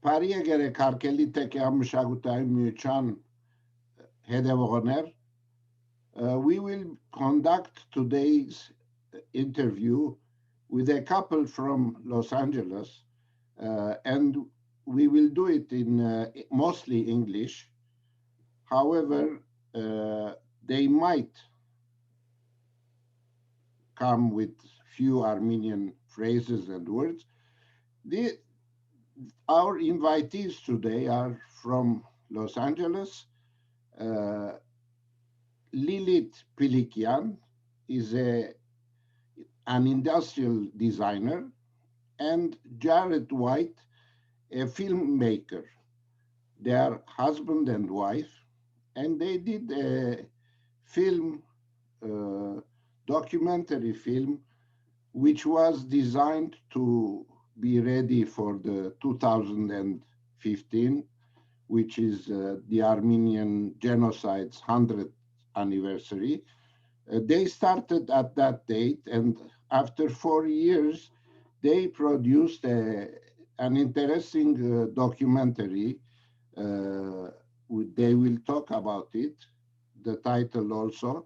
Փարիեգերը քարկելի տեկյամ մշակութային միության հետևողներ, we will conduct today's interview with a couple from Los Angeles, and we will do it in mostly English. However, they might come with few Armenian phrases and words. Our invitees today are from Los Angeles. Lilit Pilikian is an industrial designer, and Jared White, a filmmaker. They are husband and wife, and they did a film, documentary film, which was designed to be ready for the 2015, which is the Armenian Genocide's 100th anniversary. They started at that date, and after 4 years, they produced an interesting documentary. They will talk about it, the title also.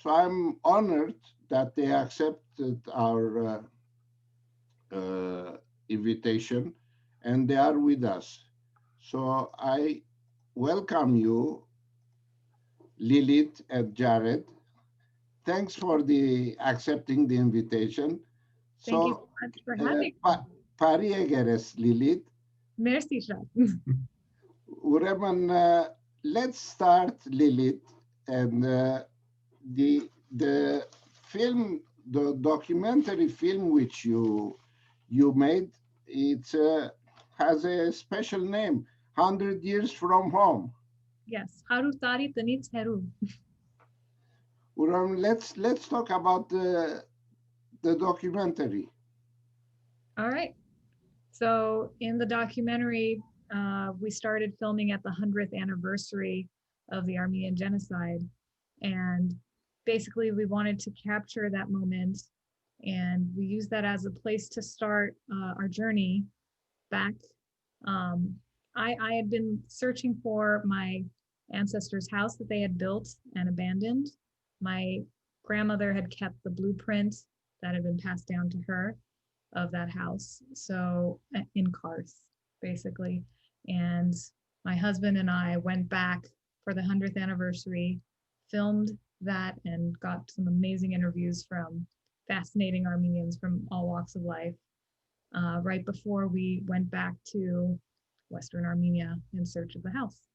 So I'm honored that they accepted our invitation, and they are with us. So I welcome you, Lilit and Jared. Thanks for accepting the invitation. Thank you so much for having me. Pari egeres, Lilit. Merci, Shah. Ուրեմն, let's start, Lilit, and the film, the documentary film which you made, it has a special name, 100 Years from Home. Yes, Haru Tari Tanit Heru. Let's talk about the documentary. All right. So in the documentary, we started filming at the 100th anniversary of the Armenian Genocide. And basically we wanted to capture that moment, and we used that as a place to start our journey back. I had been searching for my ancestors' house that they had built and abandoned. My grandmother had kept the blueprint that had been passed down to her of that house, so in Kars, basically. And my husband and I went back for the 100th anniversary, filmed that, and got some amazing interviews from fascinating Armenians from all walks of life, right before we went back to Western Armenia in search of the house.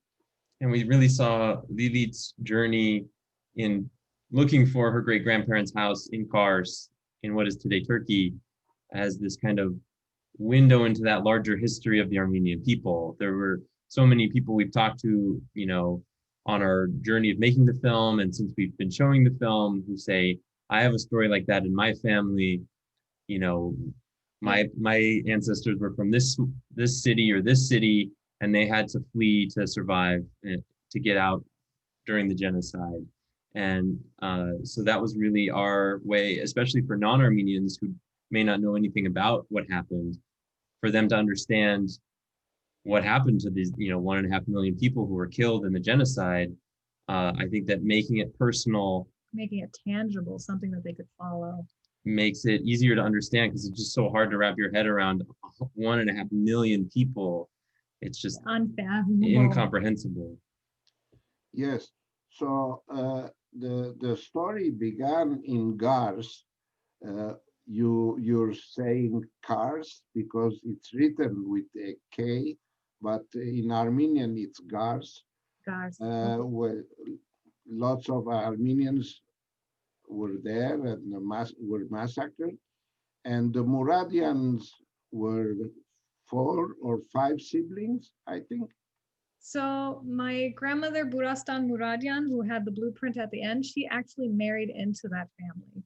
And we really saw Lilit's journey in looking for her great-grandparents' house in Kars, in what is today Turkey, as this kind of window into that larger history of the Armenian people. There were so many people we've talked to, you know, on our journey of making the film, and since we've been showing the film, who say, I have a story like that in my family. You know, my ancestors were from this city or this city, and they had to flee to survive, to get out during the genocide. And so that was really our way, especially for non-Armenians who may not know anything about what happened, for them to understand what happened to these, you know, 1.5 million people who were killed in the genocide. I think that making it personal, making it tangible, something that they could follow, makes it easier to understand, because it's just so hard to wrap your head around 1.5 million people. It's just unfathomable, incomprehensible. Yes. So the story began in Kars. You're saying Kars because it's written with a K, but in Armenian it's Kars. Kars. Where lots of Armenians were there and were massacred, and the Muradians were 4 or 5 siblings, I think. So my grandmother, Burastan Muradian, who had the blueprint at the end, she actually married into that family.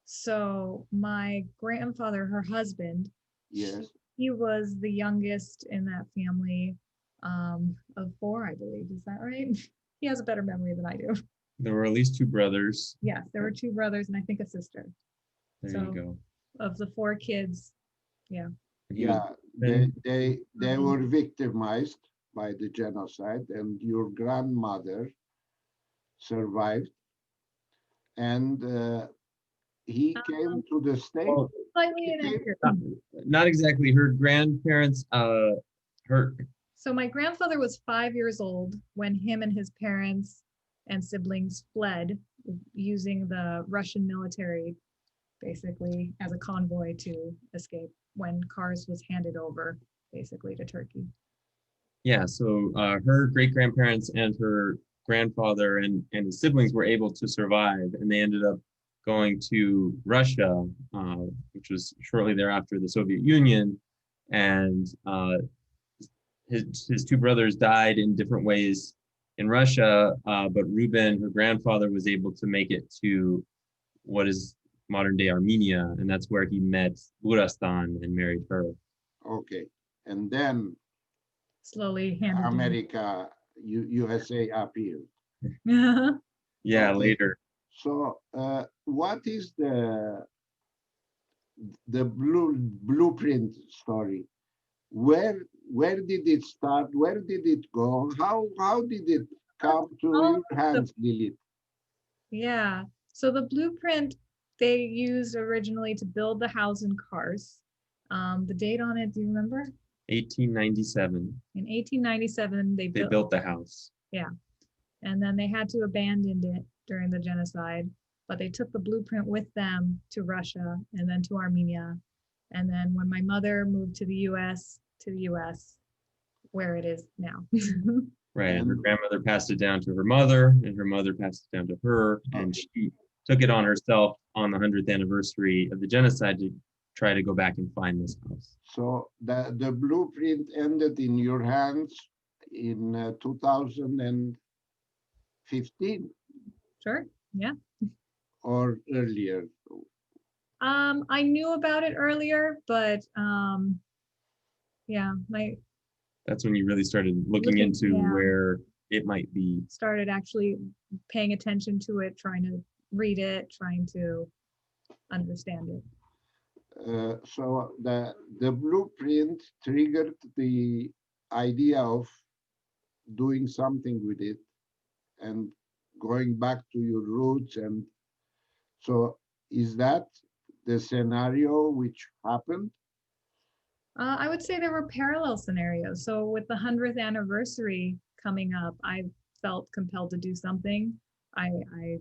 So my grandfather, her husband, yes, he was the youngest in that family of 4, I believe. Is that right? He has a better memory than I do. There were at least 2 brothers. Yes, there were 2 brothers and I think a sister. There so you go. Of the 4 kids, yeah. Yeah, they were victimized by the genocide, and your grandmother survived, and he came to the state. Well, Slightly He came- inaccurate. not exactly. Her grandparents, her So my grandfather was 5 years old when him and his parents and siblings fled using the Russian military basically as a convoy to escape when Kars was handed over basically to Turkey. yeah. So her great grandparents and her grandfather and his siblings were able to survive, and they ended up going to Russia, which was shortly thereafter the Soviet Union, and his two brothers died in different ways in Russia, but Ruben, her grandfather, was able to make it to what is modern day Armenia, and that's where he met Burastan and married her. Okay, and then Slowly handed down. America, USA appeared. Yeah, Okay. later. So, what is the blueprint story? Where did it start? Where did it go? How did it come to your hands, Lilith? Yeah. So the blueprint they used originally to build the house in Kars. The date on it, do you remember? 1897, In 1897, they built the house. Yeah. And then they had to abandon it during the genocide, but they took the blueprint with them to Russia and then to Armenia. And then when my mother moved to the US, where it is now. Right, and her And- grandmother passed it down to her mother, and her mother passed it down to her, and she took it on herself on the 100th anniversary of the genocide to try to go back and find this house. So the blueprint ended in your hands in 2015 Sure. Yeah. or earlier. I knew about it earlier, but yeah, That's when you really started looking Looking, into yeah. where it might be. started actually paying attention to it, trying to read it, trying to understand it. So the blueprint triggered the idea of doing something with it and going back to your roots. And so is that the scenario which happened? I would say there were parallel scenarios. So with the 100th anniversary coming up, I felt compelled to do something. I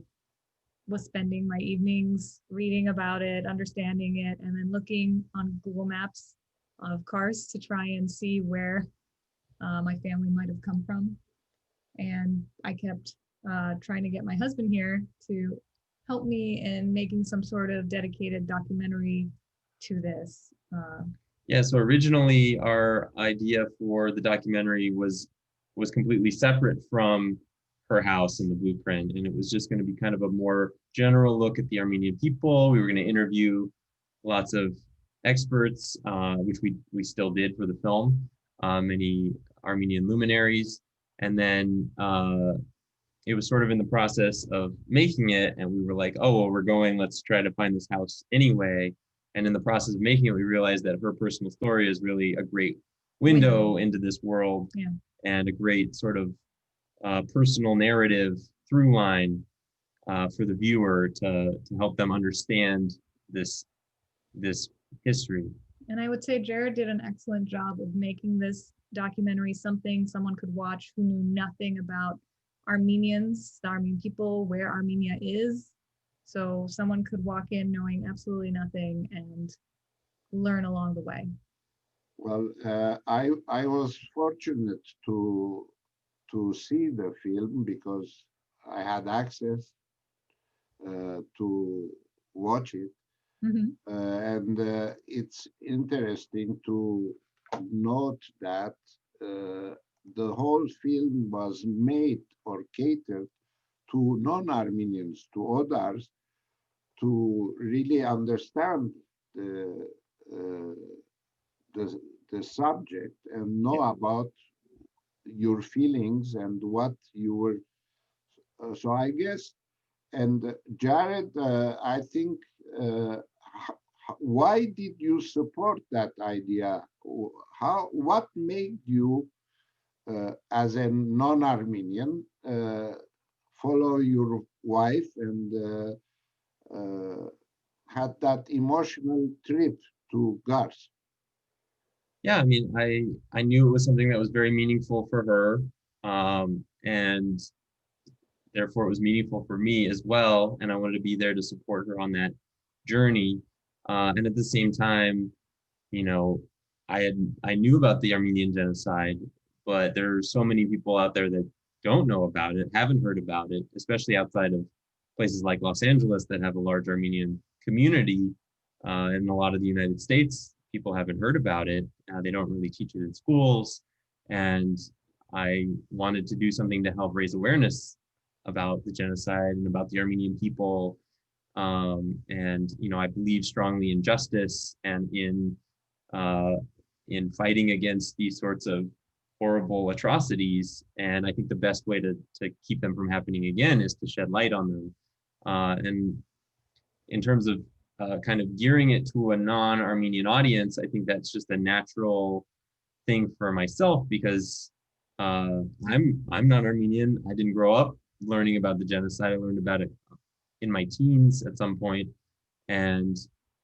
was spending my evenings reading about it, understanding it, and then looking on Google Maps of Kars to try and see where my family might have come from. And I kept trying to get my husband here to help me in making some sort of dedicated documentary to this. Yeah, so originally our idea for the documentary was completely separate from her house and the blueprint, and it was just going to be kind of a more general look at the Armenian people. We were going to interview lots of experts, which we still did for the film, many Armenian luminaries, and then it was sort of in the process of making it, and we were like, oh, well, let's try to find this house anyway. And in the process of making it, we realized that her personal story is really a great window into this world, Yeah. and a great sort of personal narrative through line for the viewer to help them understand this history. And I would say Jared did an excellent job of making this documentary something someone could watch who knew nothing about Armenians, the Armenian people, where Armenia is. So someone could walk in knowing absolutely nothing and learn along the way. Well, I was fortunate to see the film because I had access to watch it. Mhm. And it's interesting to note that the whole film was made or catered to non-Armenians, to others, to really understand the, uh, the subject and know about your feelings and what you were. So I guess, and Jared, I think, why did you support that idea? What made you, as a non-Armenian, follow your wife and had that emotional trip to Gars? Yeah, I mean, I knew it was something that was very meaningful for her, and therefore it was meaningful for me as well. And I wanted to be there to support her on that journey. And at the same time, you know, I knew about the Armenian genocide, but there are so many people out there that don't know about it, haven't heard about it, especially outside of places like Los Angeles that have a large Armenian community. In a lot of the United States, people haven't heard about it. They don't really teach it in schools. And I wanted to do something to help raise awareness about the genocide and about the Armenian people. And, you know, I believe strongly in justice and uh, in fighting against these sorts of horrible atrocities. And I think the best way to keep them from happening again is to shed light on them. And in terms of kind of gearing it to a non-Armenian audience, I think that's just a natural thing for myself because I'm not Armenian. I didn't grow up learning about the genocide. I learned about it in my teens at some point. And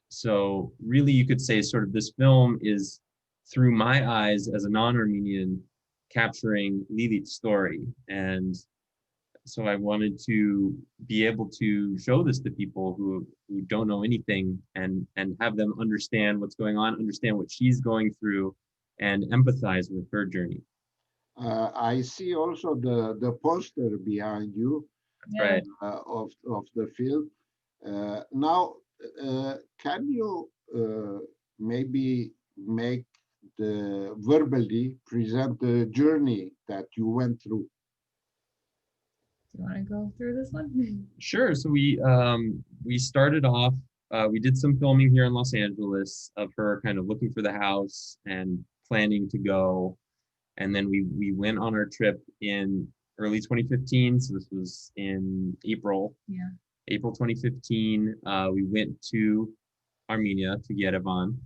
so really you could say sort of this film is through my eyes as a non-Armenian capturing Lilit's story. And so I wanted to be able to show this to people who don't know anything and have them understand what's going on, understand what she's going through, and empathize with her journey. I see also the poster behind you Yeah. Right. of the film. Now, can you maybe make the verbally present the journey that you went through? Do you want to go through this one? Sure. So we started off. We did some filming here in Los Angeles of her kind of looking for the house and planning to go, and then we went on our trip in early 2015. So this was in April. Yeah. April 2015. We went to Armenia to Yerevan,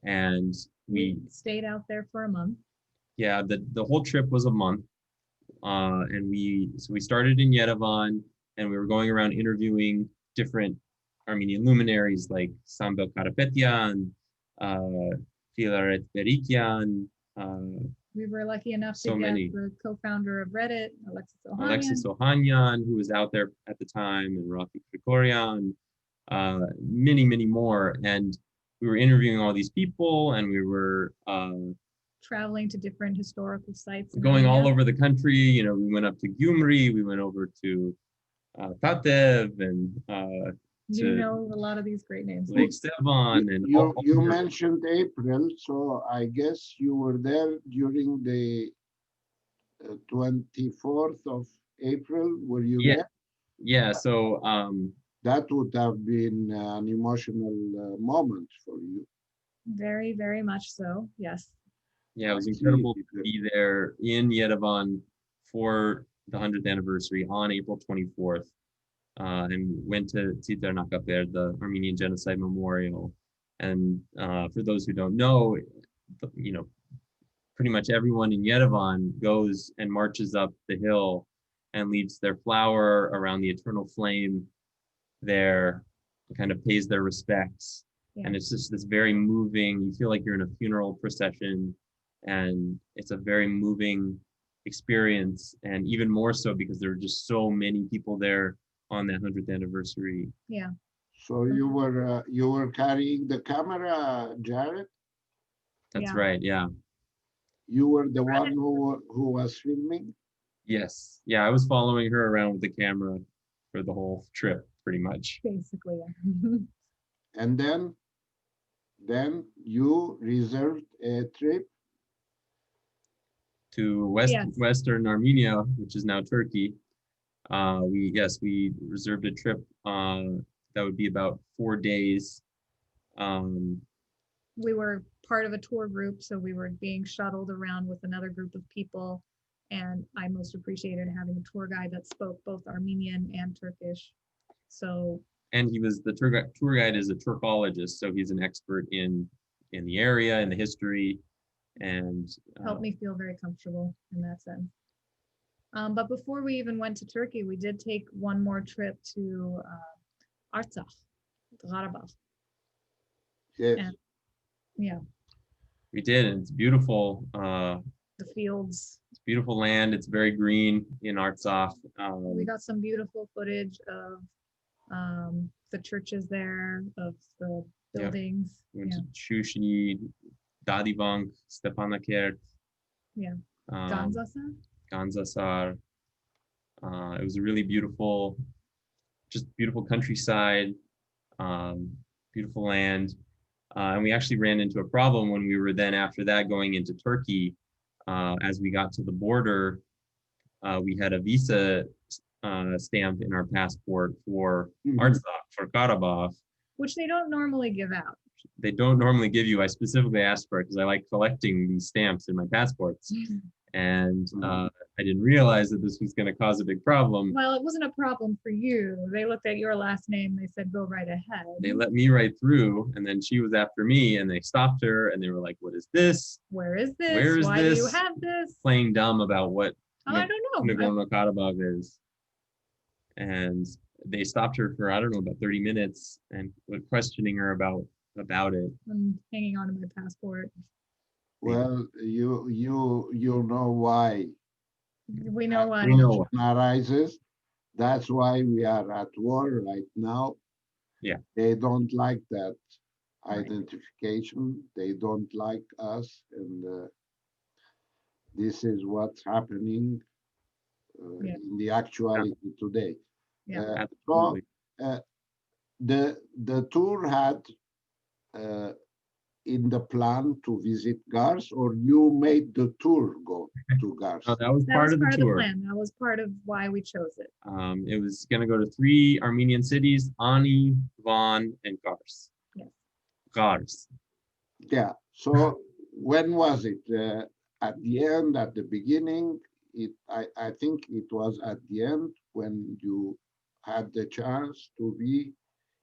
and We stayed out there for a month. yeah, the whole trip was a month. And we started in Yerevan, and we were going around interviewing different Armenian luminaries like Sambel Karapetyan, Filaret Berikyan, We were lucky enough to so get many. the co-founder of Reddit, Alexis Ohanian. Alexis Ohanian, who was out there at the time, and Rafi Krikorian, many more. And we were interviewing all these people, and we were traveling to different historical sites. in going all Armenia. over the country. You know, we went up to Gyumri, we went over to Tatev, and You to know a lot of these great names. Lake Stevan, and You mentioned April, so I guess you were there during the 24th of April. Were you yeah, there? yeah. So That would have been an emotional moment for you. Very, very much so. Yes. yeah, it I was see. incredible to be there in Yerevan for the 100th anniversary on April 24th. And went to Tsitar Nakaper, the Armenian Genocide Memorial. And for those who don't know, you know, pretty much everyone in Yerevan goes and marches up the hill and leaves their flower around the eternal flame there, kind of pays their respects. Yeah. And it's just this very moving, you feel like you're in a funeral procession, and it's a very moving experience. And even more so because there were just so many people there on that 100th anniversary. Yeah. So you were carrying the camera, Jared. That's Yeah. right. Yeah. You were the one who was filming. Yes. Yeah. I was following her around with the camera for the whole trip, pretty much. Basically. Yeah. And then you reserved a trip. To Yes. Western Armenia, which is now Turkey. We reserved a trip that would be about 4 days. We were part of a tour group, so we were being shuttled around with another group of people. And I most appreciated having a tour guide that spoke both Armenian and Turkish. So and he was the tour guide is a Turkologist, so he's an expert in the area and the history, and Helped me feel very comfortable in that sense. But before we even went to Turkey, we did take one more trip to Artsakh, Karabakh. Yes. And yeah, we did, and it's beautiful. the fields. It's beautiful land. It's very green in Artsakh. We got some beautiful footage of the churches there, of the buildings. We went Yeah, to Shushi, Dadivank, Stepanakert, yeah. um, Ganzasa. Ganzasar. It was a really beautiful, just beautiful countryside, beautiful land. And we actually ran into a problem when we were then after that going into Turkey. As we got to the border, we had a visa stamp in our passport for Mhm. Artsakh, for Karabakh. Which they don't normally give out. They don't normally give you. I specifically asked for it because I like collecting these stamps in my passports. And I didn't realize that this was going to cause a big problem. Well, it wasn't a problem for you. They looked at your last name. They said, go right ahead. They let me right through, and then she was after me, and they stopped her, and they were like, "What is this? Where is this? Where is Why do you this?" have this? Playing dumb about what Oh, I don't know. Nagorno-Karabakh is. And they stopped her for, I don't know, about 30 minutes and were questioning her about it. I'm hanging on to my passport. Well, you know why We know why. We know. arises. That's why we are at war right now. Yeah. They don't like that Right. identification. They don't like us, and this is what's happening Yeah. in the actuality today. Yeah. Absolutely. So the tour had in the plan to visit Gars, or you made the tour go to Gars? Oh, that was That part was of the part of the tour. plan. That was part of why we chose it. It was going to go to 3 Armenian cities: Ani, Van, and Kars. Yes. Kars. Yeah. So when was it? At the end, at the beginning? I think it was at the end when you had the chance to be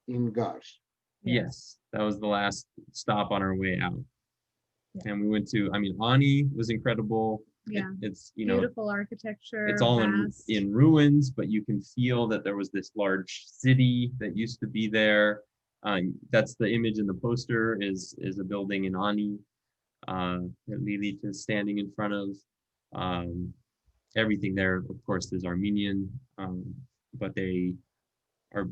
in Gars. Yes, that was the last stop on our way out. Yeah. And we went to, I mean, Ani was incredible. Yeah. It's, you know, Beautiful architecture. it's all vast. in ruins, but you can feel that there was this large city that used to be there. That's the image in the poster is a building in Ani that Lilit is standing in front of. Everything there, of course, is Armenian, but they are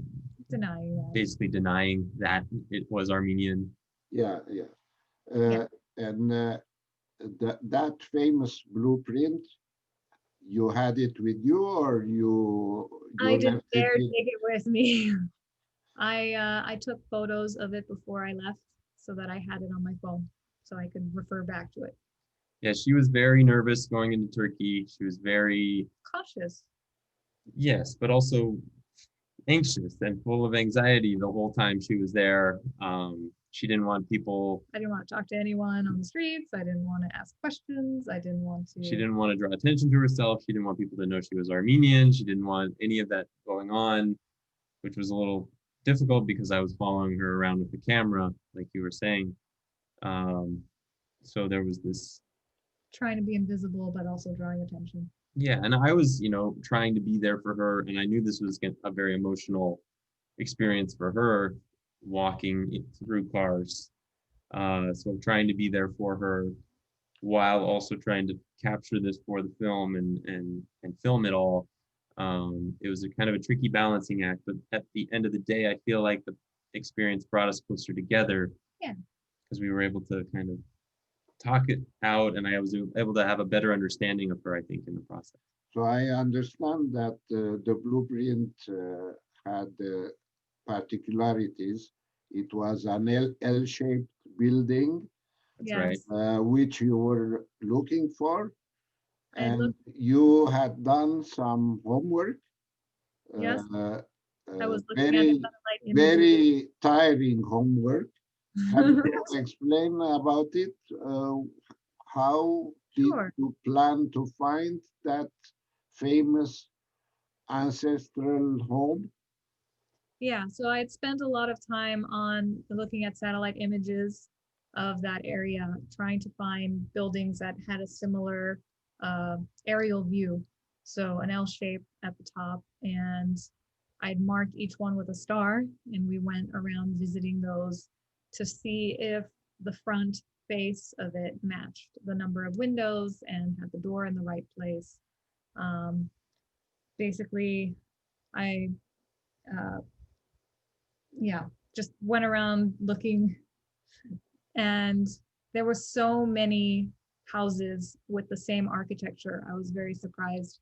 Denying that. basically denying that it was Armenian. Yeah, yeah. Yeah. And that famous blueprint, you had it with you, or you I didn't left dare it take it with me. I took photos of it before I left so that I had it on my phone so I could refer back to it. Yeah, she was very nervous going into Turkey. She was very, Cautious. yes, but also anxious and full of anxiety the whole time she was there. She didn't want people, I didn't want to talk to anyone on the streets. I didn't want to ask questions. I didn't want to. she didn't want to draw attention to herself. She didn't want people to know she was Armenian. She didn't want any of that going on, which was a little difficult because I was following her around with the camera, like you were saying. So there was this, Trying to be invisible, but also drawing attention. yeah, and I was, you know, trying to be there for her, and I knew this was a very emotional experience for her, walking through Cars. So trying to be there for her while also trying to capture this for the film and film it all. It was a kind of a tricky balancing act, but at the end of the day, I feel like the experience brought us closer together. Yeah. Because we were able to kind of talk it out, and I was able to have a better understanding of her, I think, in the process. So I understand that the blueprint had particularities. It was an L-shaped building, That's Yes. right. which you were looking for, I and looked- you had done some homework. Yes. I was looking at Very, satellite images. very tiring homework. Can you explain about it? How did Sure. you plan to find that famous ancestral home? Yeah, so I'd spent a lot of time on looking at satellite images of that area, trying to find buildings that had a similar aerial view. So an L shape at the top, and I'd marked each one with a star, and we went around visiting those to see if the front face of it matched the number of windows and had the door in the right place. Um, Basically, I uh, yeah, just went around looking, and there were so many houses with the same architecture. I was very surprised.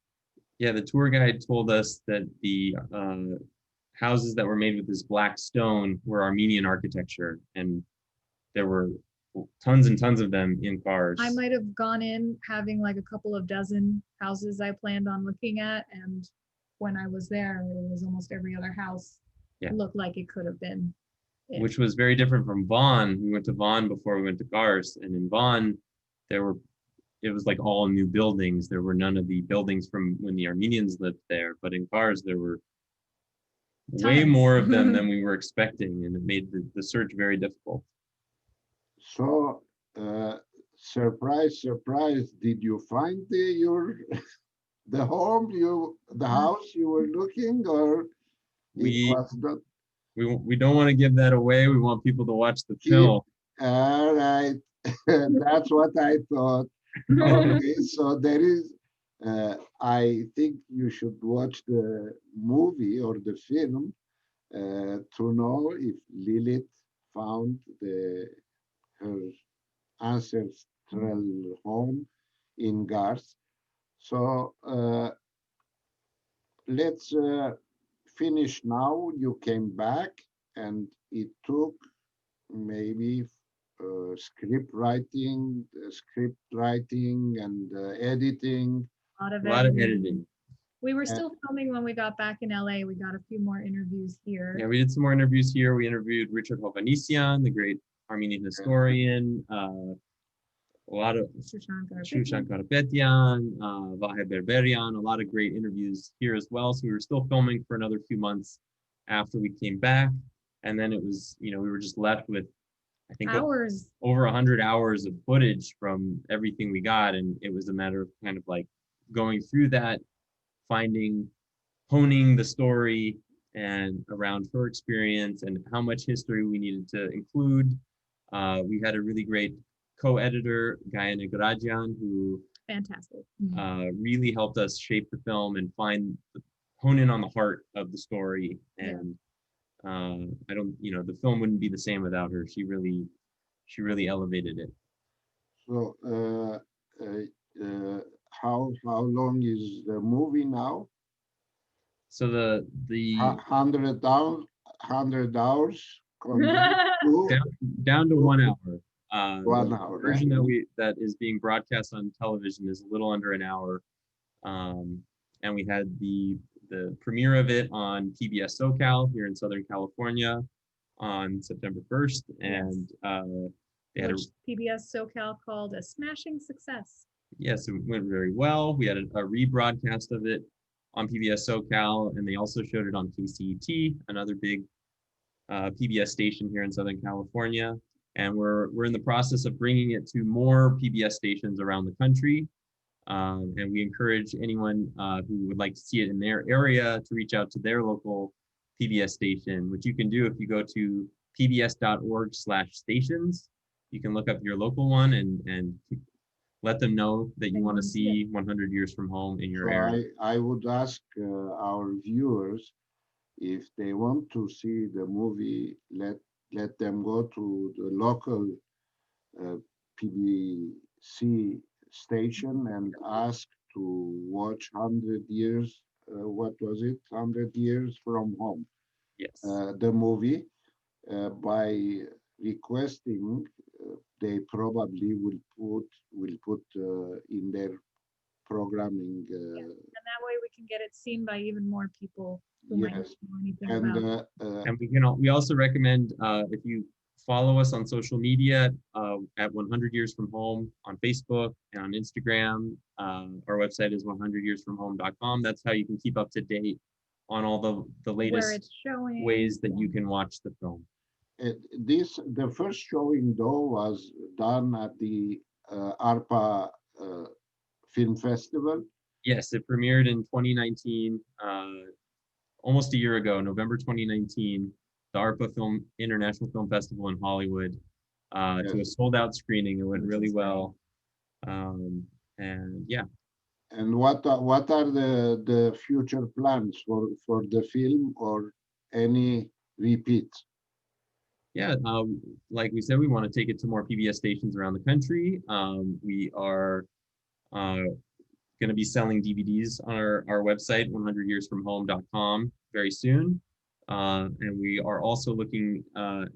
Yeah, the tour guide told us that the houses that were made with this black stone were Armenian architecture, and there were tons and tons of them in cars. I might have gone in having like a couple of dozen houses I planned on looking at, and when I was there, it was almost every other house. Yeah. Looked like it could have been it. Which was very different from Vaughan. We went to Vaughan before we went to Kars, and in Vaughan, it was like all new buildings. There were none of the buildings from when the Armenians lived there, but in Kars there were way Tons. more of them than we were expecting, and it made the search very difficult. So, surprise, surprise, did you find your the home the house you were looking, or it We was not? we don't want to give that away. We want people to watch the Keep, film. all right, that's what I thought. Okay, so there is. I think you should watch the movie or the film to know if Lilith found her ancestral home in Gars. So let's finish now. You came back, and it took maybe script writing, and editing. A lot of A lot of editing. editing. We were still filming when we got back in LA. We got a few more interviews here. Yeah, we did some more interviews here. We interviewed Richard Hovhannisyan, the great Armenian historian, a lot of Shushan Karapetyan, Vahe Berberian, a lot of great interviews here as well. So we were still filming for another few months after we came back. And then it was, we were just left with, I think, hours. over 100 hours of footage from everything we got. And it was a matter of kind of like going through that, honing the story and around her experience and how much history we needed to include. We had a really great co-editor, Gayane Garajian, who Fantastic. really helped us shape the film and hone in on the heart of the story. And the film wouldn't be the same without her. She really elevated it. So how long is the movie now? So the 100 hours down to 1 hour. 1 hour. The version that is being broadcast on television is a little under an hour, and we had the premiere of it on PBS SoCal here in Southern California on September 1st, and they had PBS SoCal called a smashing success. Yes, it went very well. We had a rebroadcast of it on PBS SoCal, and they also showed it on KCET, another big PBS station here in Southern California. And we're in the process of bringing it to more PBS stations around the country. And we encourage anyone who would like to see it in their area to reach out to their local PBS station, which you can do if you go to pbs.org/stations. You can look up your local one and let them know that you want to see 100 Years from Home in your area. I would ask our viewers, if they want to see the movie, let them go to the local PBC station and ask to watch 100 Years, what was it? 100 Years from Home. Yes. The movie, by requesting, they probably will put in their programming. And that way we can get it seen by even more people who might not know anything about it. And we also recommend if you follow us on social media at 100 Years from Home on Facebook and on Instagram. Our website is 100yearsfromhome.com. That's how you can keep up to date on all the where latest it's showing. ways that you can watch the film. The first showing though was done at the Arpa Film Festival. Yes, it premiered in 2019, almost a year ago, November 2019, the Arpa International Film Festival in Hollywood, to a Yes. sold out screening. It went Which really is great. well. And yeah, And what are the future plans for the film or any repeats? yeah, like we said, we want to take it to more PBS stations around the country. We are going to be selling DVDs on our website, 100yearsfromhome.com, very soon. And we are also looking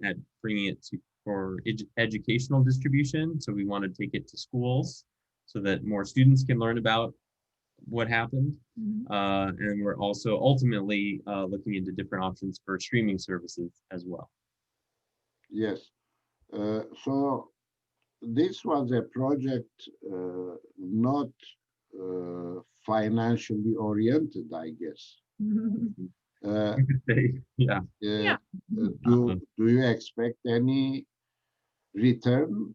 at bringing it for educational distribution. So we want to take it to schools so that more students can learn about what happened. Mhm. And we're also ultimately looking into different options for streaming services as well. Yes. So this was a project not financially oriented, I guess. Uh, You could say, yeah. Yeah. Do you expect any return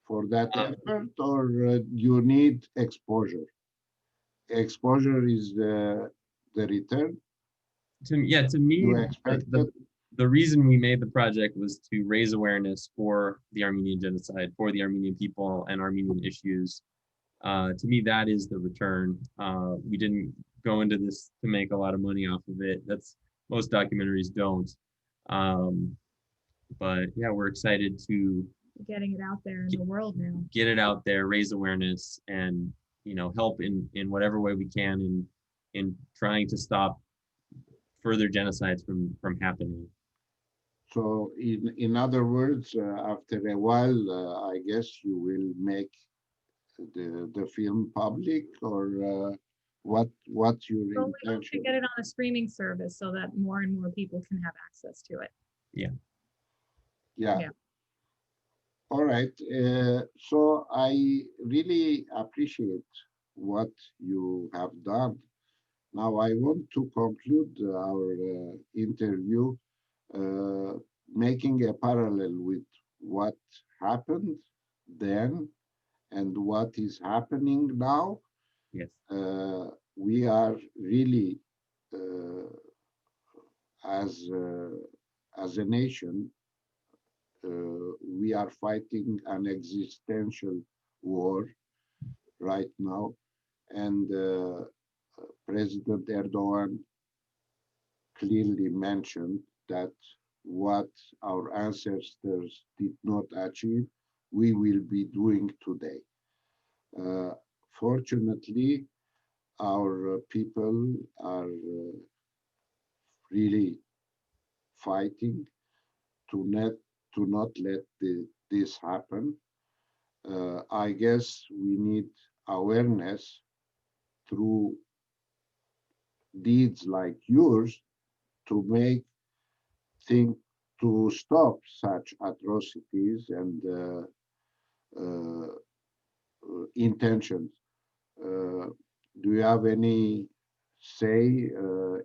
for that effort, or you need exposure? Exposure is the return To me, you the, expected. the reason we made the project was to raise awareness for the Armenian genocide, for the Armenian people and Armenian issues. To me, that is the return. We didn't go into this to make a lot of money off of it. That's most documentaries don't. But yeah, we're excited to Getting it out there in the world now. get it out there, raise awareness, and help in whatever way we can in trying to stop further genocides from happening. So in other words, after a while, I guess you will make the film public, or what's your So we hope to intention? get it on a streaming service so that more and more people can have access to it. Yeah. Yeah. All right. So I really appreciate what you have done. Now I want to conclude our interview, uh, making a parallel with what happened then and what is happening now. Yes. We are really, uh, as a nation, we are fighting an existential war right now, and President Erdogan clearly mentioned that what our ancestors did not achieve, we will be doing today. Uh, Fortunately, our people are really fighting to not let this happen. I guess we need awareness through deeds like yours to make think to stop such atrocities and uh, intentions. Uh, do you have any say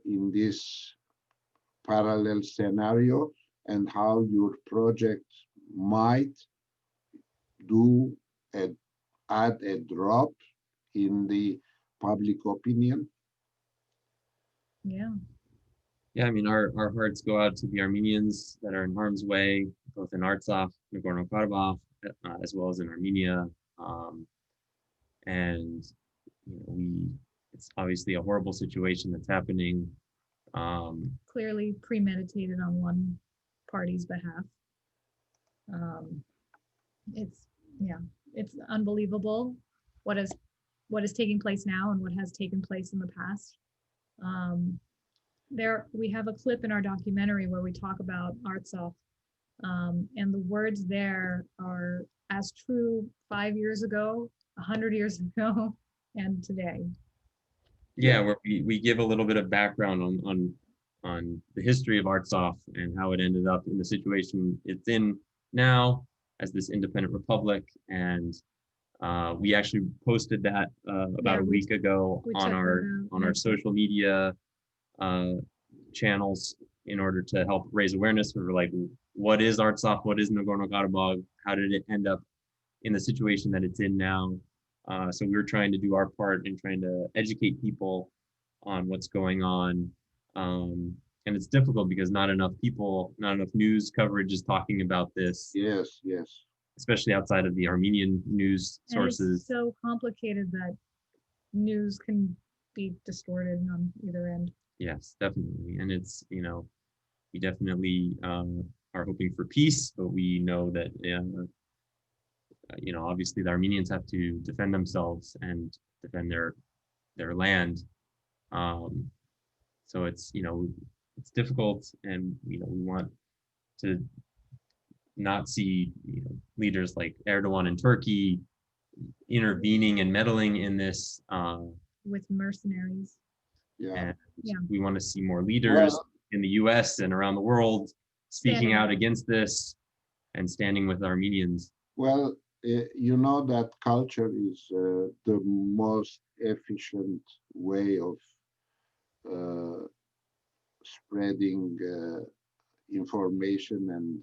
in this parallel scenario and how your project might do a, add a drop in the public opinion? Yeah. Yeah, I mean, our hearts go out to the Armenians that are in harm's way, both in Artsakh, Nagorno-Karabakh, as well as in Armenia. And it's obviously a horrible situation that's happening. Clearly premeditated on one party's behalf. It's it's unbelievable what is taking place now and what has taken place in the past. We have a clip in our documentary where we talk about Artsakh, and the words there are as true 5 years ago, 100 years ago, and today. Yeah, where we give a little bit of background on the history of Artsakh and how it ended up in the situation it's in now as this independent republic. And we actually posted that about a week ago on our social media channels in order to help raise awareness for like what is Artsakh, what is Nagorno-Karabakh, how did it end up in the situation that it's in now. So we're trying to do our part in trying to educate people on what's going on. And it's difficult because not enough people, not enough news coverage is talking about this, Yes, yes. especially outside of the Armenian news And sources. it's so complicated that news can be distorted on either end. Yes, definitely. And it's, we definitely are hoping for peace, but we know that, obviously the Armenians have to defend themselves and defend their land. So it's, it's difficult, and, we want to not see, leaders like Erdogan in Turkey intervening and meddling in this. With mercenaries. Yeah. And Yeah. we want to see more leaders Well, in the US and around the world speaking Standing out up. against this and standing with Armenians. well, you know that culture is the most efficient way of uh, spreading information, and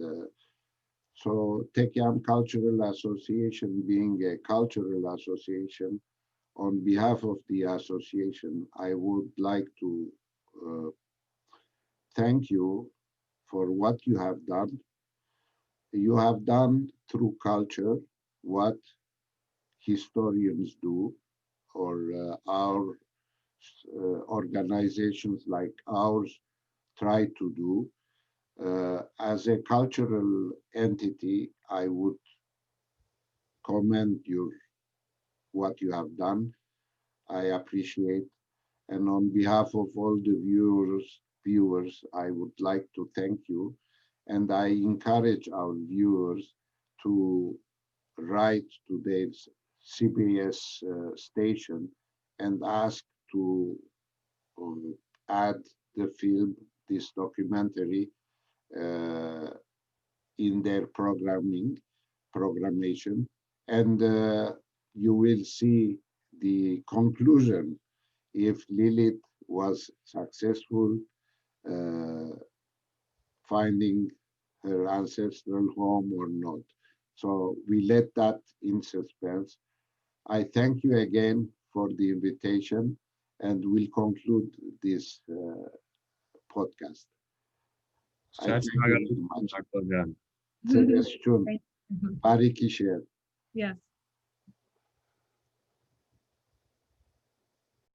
so Tekian Cultural Association, being a cultural association, on behalf of the association, I would like to uh, thank you for what you have done. You have done through culture what historians do, or our organizations like ours try to do. As a cultural entity, I would commend your what you have done. I appreciate, and on behalf of all the viewers, I would like to thank you, and I encourage our viewers to write to their CBS station and ask to um, add the film, this documentary, uh, in their programmation, and you will see the conclusion if Lilith was successful uh, finding her ancestral home or not. So we let that in suspense. I thank you again for the invitation, and we'll conclude this podcast. I thank you very much. Arpa. Celestun, Thank you. Bariki Sher. Yes.